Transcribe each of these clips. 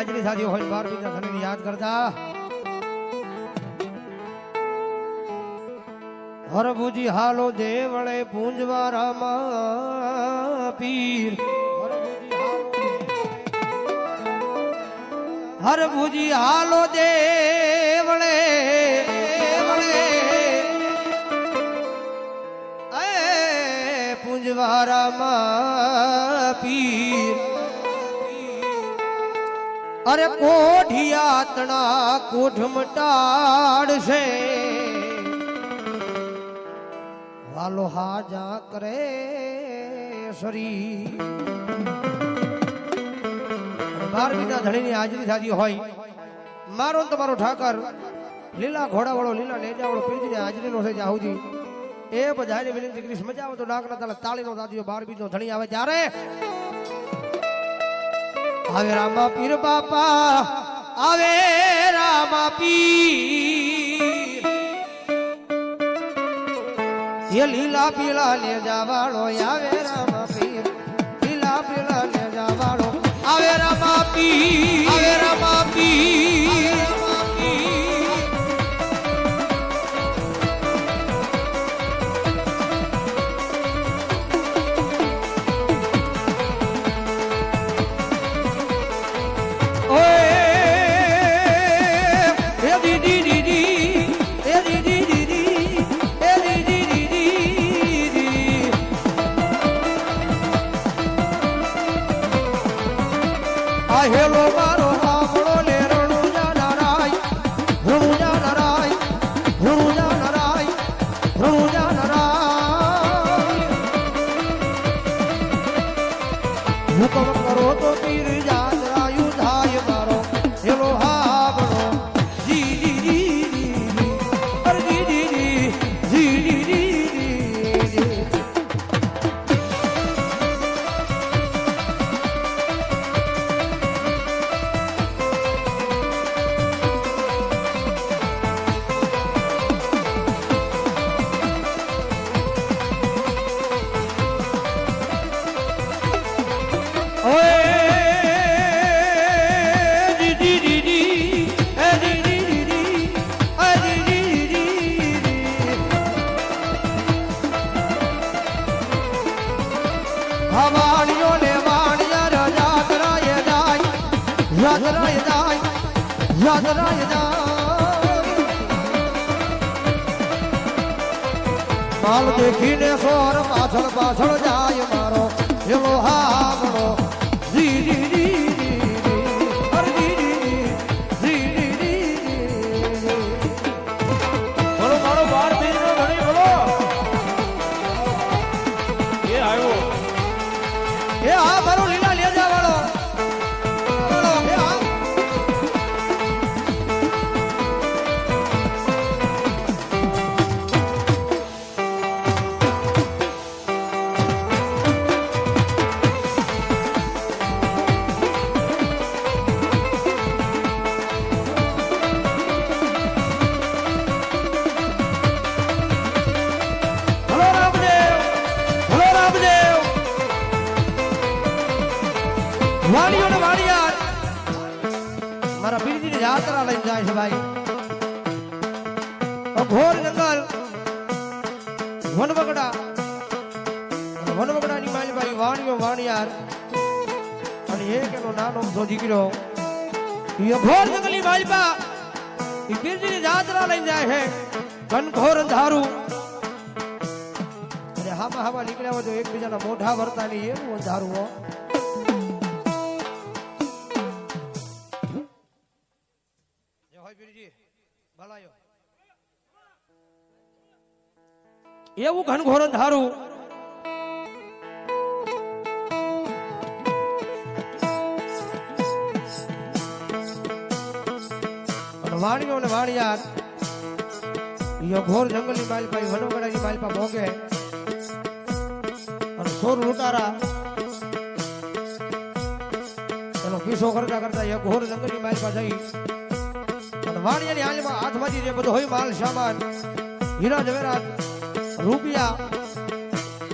હાજરી સાથી હોય 12 બીજા ધણીને યાદ કરતા હરભુજી હાલો દેવળે પૂંજવારામાં પીર હરભુજી હાલો દેવળે પૂંજવારામાં પીર અરે કોઢિયા તણા કોઢ મટાડશે વાલો હાજા કરે શરી 12 બીજા ધણીની હાજરી થાતી હોય મારો તમારો ઠાકર લીલા ઘોડાવાળો લીલા નેજાવાળો પીરજીની હાજરીનો છે જાહુજી એ બધાને વિનંતી કરીશ મજા આવે તો ડાકના તાલે તાળીનો દાદીઓ 12 બીજો ધણી આવે ત્યારે આવે રામા પીર બાપા આવે રામા પીર ये लीला पीला ले जावाड़ो आवे रामा पीर लीला पीला ले जावाड़ो आवे रामा पीर आवे रामा पीर હેલો મારો સાંભળો લે રણુજા નરાય રણુજા નરાય રણુજા નરાય રણુજા નરાય હુકમ કરો તો પીર યાદ રાયુ થાય મારો હેલો સાંભળો જી જી જી જી અરે જી જી જી જી જી વાણિયો ને વાણિયા રાજા કરાય જાય યાદ રાય જાય યાદ રાય જાય માલ દેખીને સોર પાછળ પાછળ જાય મારો એલો હામણો જી જી જી અરે જી જી જી બોલો મારો 12 બીજનો ધણી બોલો એ આવ્યો એ આ મારો લીલા લેજા વાળો બોલો એ આ વાણીઓ ને વાણિયાર મારા પીરજીની યાત્રા લઈને જાય છે ભાઈ ઘોર જંગલ વનવગડાની માલી ભાઈ વાણીઓ વાણિયાર અને એક એનો નાનો અમથો દીકરો એ ઘોર જંગલની માલિપા એ પીરજીની યાત્રા લઈને જાય છે ઘનઘોર અંધારું અને હામાં નીકળ્યા હોય તો એકબીજાના મોઢા ભરતા નહીં એવું અંધારું હો એવું ઘનઘોર અંધારું વાણીઓ ને વાણિયાર ઘોર જંગલની માલપા વનવગડાની માલપા ભોગે અને સોર લૂંટારા એનો પીછો કરતા કરતા એ ઘોર જંગલની માલપા જઈ અને વાણિયાની હાલમાં હાથમાંથી જે બધો હોય માલ સામાન હીરા જવેરાત રૂપિયા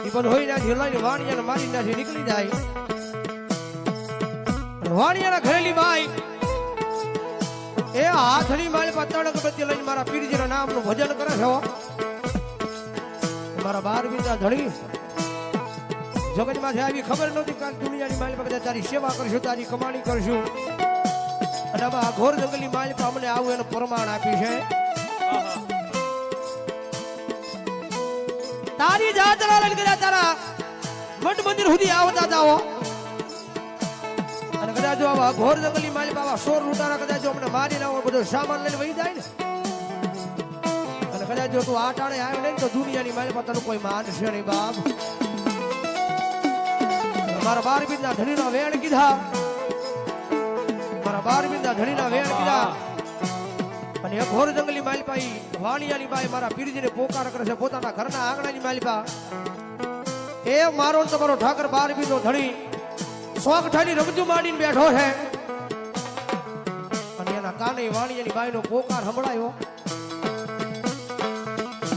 એ બધું હોય ના હિલાઈને વાણિયાને મારી નાખી નીકળી જાય વાણિયાના ઘરેલી બાઈ એ હાથની માળી પર તણક બત્તી લઈને મારા પીરજીના નામનું ભજન કરે છે મારા 12 બીજા ધણી જગતમાંથી આવી ખબર નહોતી કે દુનિયાની માળી પર તારી સેવા કરશું તારી કમાણી કરશું અને આ ઘોર જંગલની માળી પર અમને આવું એનું પ્રમાણ આપી છે તારી જાતરા લઈને ગયા તારા મઠ મંદિર સુધી આવતા જાઓ અને કદાચ જો આવા ઘોર જંગલની માળી પર સોર લૂંટારા કદાચ જો અમને મારી ના બધો સામાન લઈને વહી જાય ને અને કદાચ જો તું આ ટાણે આવ્યો ને તો દુનિયાની માળી પર તને કોઈ માનશે નહીં બાપ મારા 12 બીજના ધણીના વેણ કીધા મારા 12 બીજના ધણીના વેણ કીધા અને એ ઘોર જંગલની માલિપાઈ વાણિયાની બાઈ મારા પીરજીને પોકાર કરે છે પોતાના ઘરના આંગણાની માલિપા એ મારો તમારો ઠાકર 12 બીજનો ધણી શોખ ઠાની રમજુ માંડીને બેઠો છે અને એના કાને વાણિયાની બાઈનો પોકાર સંભળાયો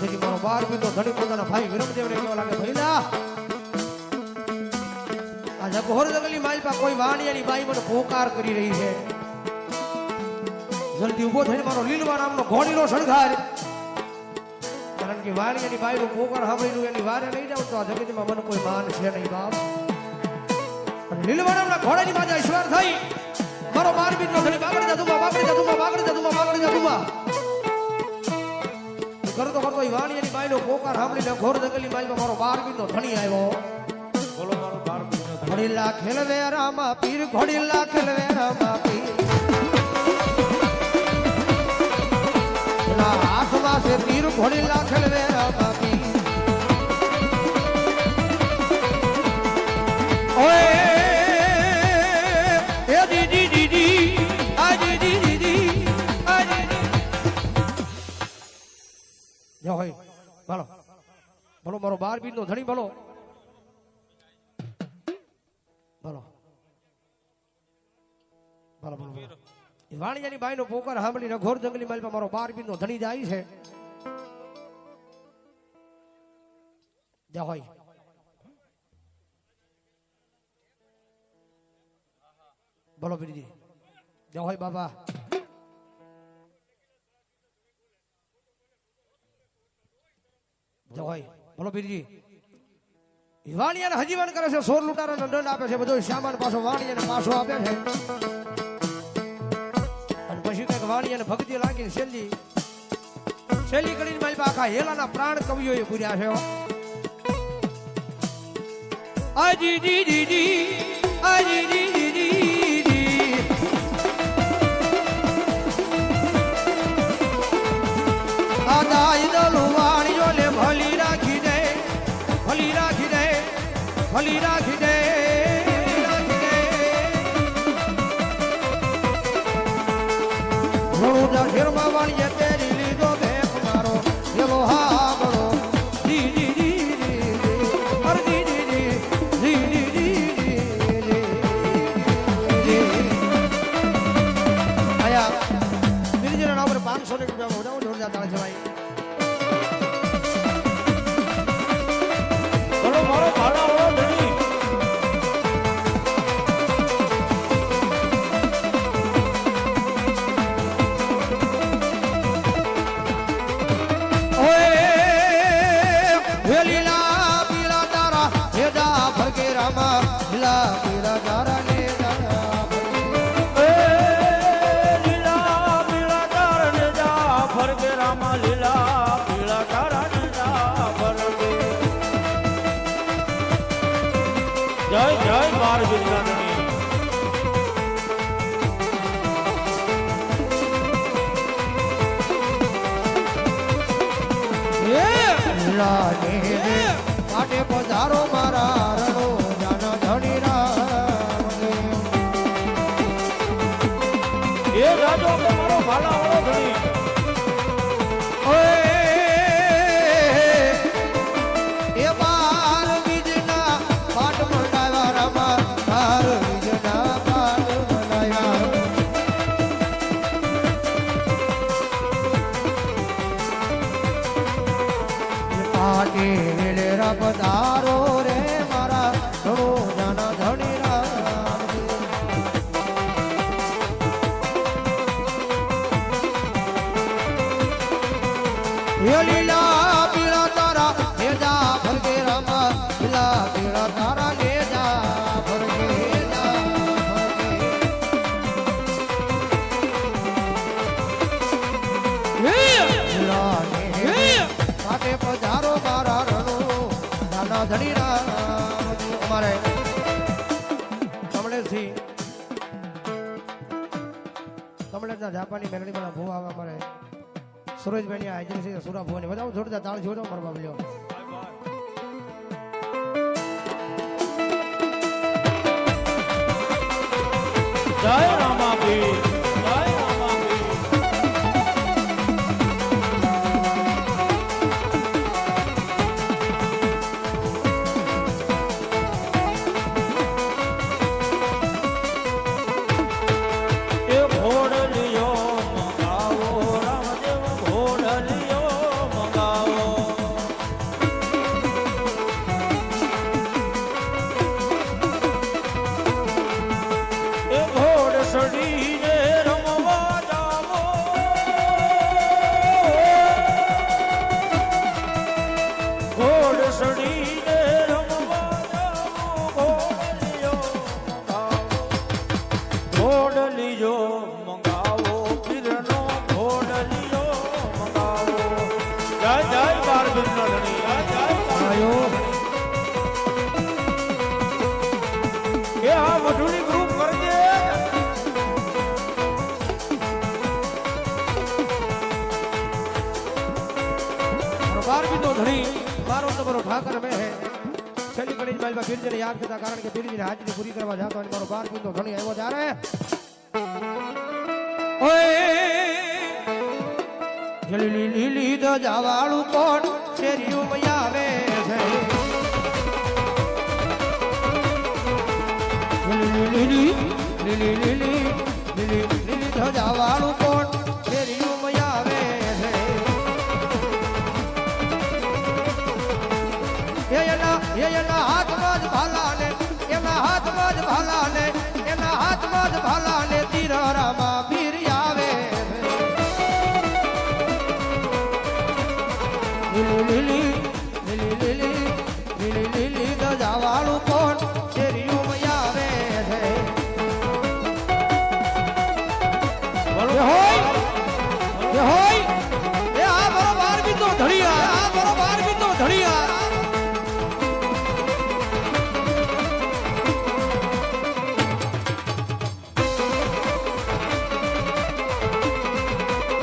તેથી મારો 12 બીજનો ધણી પોતાના ભાઈ વિરમદેવને કહેવા લાગે ભઈલા આ ઘોર જંગલની માલિપા કોઈ વાણિયાની બાઈ મને પોકાર કરી રહી છે જલ્દી ઉભો થઈને મારો લીલવા નામનો ઘોડીનો શણગાર કારણ કે વાણિયાની બાઈનો પોકાર સાંભળીને એની વારે નહીં જાવ તો આ જગતમાં મને કોઈ માન છે નહીં બાપ અને લીલવા નામના ઘોડાની માથે ઈશ્વર થઈ મારો 12 બીજનો ધણી બાગડી જાતુમાં કરતો કરતો એ વાણિયાની બાઈનો પોકાર સાંભળીને ઘોર જંગલની માલિપા મારો 12 બીજનો ધણી આવ્યો બોલો મારો 12 બીજનો ઘોડીલા ખેલવે રામા પીર ઘોડીલા ખેલવે રામા પીર હાથમાં છે તીર ઘોડીલા ખેલવે રામા પીર ઓય એ દીદી દીદી આ દીદી દીદી આ દીદી જો હોય બોલો બોલો મારો 12 બીજનો ધણી બોલો બોલો બોલો બોલો વાણિયાની બાઈનો પોકાર સાંભળીને ઘોર જંગલી માલ પર મારો 12 બીજનો ધણી જાય છે જા હોય બોલો પીરજી જા હોય બાબા જા હોય બોલો પીરજી વાણિયાને હજીવન કરે છે સોર લૂંટારાનો દંડ આપે છે બધો સામાન પાછો વાણિયાને પાછો આપે છે અને પછી કઈક વાણિયાને ભક્તિ લાગીને શેલી કરીને મારી પાસે આખા હેલાના પ્રાણ કવિઓએ પૂર્યા છે આજી જી જી જી આજી જી જી જી આ દાઈ દલું વાણિયો લે ભલી રાખી દે ભલી રાખી દે ભલી રાખી દે ઘેરમાં વાણીએ તેરી લીધો ભેખ મારો એવો હા બળો જી જી જી જી અરે જી જી જી જી જી જી આયા પીરજીના નામ પર 500 રૂપિયા મોઢા જોરદાર તાળ છે ભાઈ બોલો મારો ભાડા વાળો ધણી લીલા પીળા તારા ને લીલા પીળા તારા ને જા ફરકે રામા લીલા પીળા તારા ને જા ફરકે જય જય 12 બીજના ધણી લીલા ને પાટે પધારો મારા રણો એ રાજો મારો ભાલા વાળો ધણી એ 12 બીજના પાટ મંડાવ્યા રામા 12 બીજના પાટ મંડાવ્યા પાટે રે પધારો ધણી રામ અમારે કમલેશથી કમલેશના જાપાની મેલડી વાળા ભૂ આવે અમારે સુરેશભાઈની હાજરી છે સુરા ભુવાની વધાવો જોરદાર તાળ જોડો મારો બાબલ્યો જય રામાપીર જય રામાપીર એ ઘોડલિયો મંગાવો રામદેવ ઘોડલિયો મંગાવો એ ઘોડ સડીને રમવા જાવો ઘોડ સડીને રમવા જાવો ઘોડલિયો મંગાવો પીરનો ઘોડલિયો મંગાવો જય જય બાર બિંદની જય જય આયો એ આ મઢુની ગ્રુપ કરજે બાર બિંદુ ધણી મારો તમારો ઠાકર મેં હે છેલ્લી ઘડી મારી પાસે પીરજીને યાદ કરતા કારણ કે પીરજીની હાજરી પૂરી કરવા જાતો અને મારો બાર બિંદુ ધણી આવ્યો ત્યારે ઓય લીલી લીલી ધજાવાળું કોણ શેરીયું મૈયા આવે છે લીલી લીલી લીલી લીલી લીલી લીલી ધજાવાળું કોણ શેરીયું મૈયા આવે છે એના હાથમાં જ ભાલા ને એના હાથમાં જ ભાલા ને એના હાથમાં જ ભાલા ને તીરામાં પીર આવે લીલી લીલી લીલી લીલી લીલી લીલી ધજાવાળું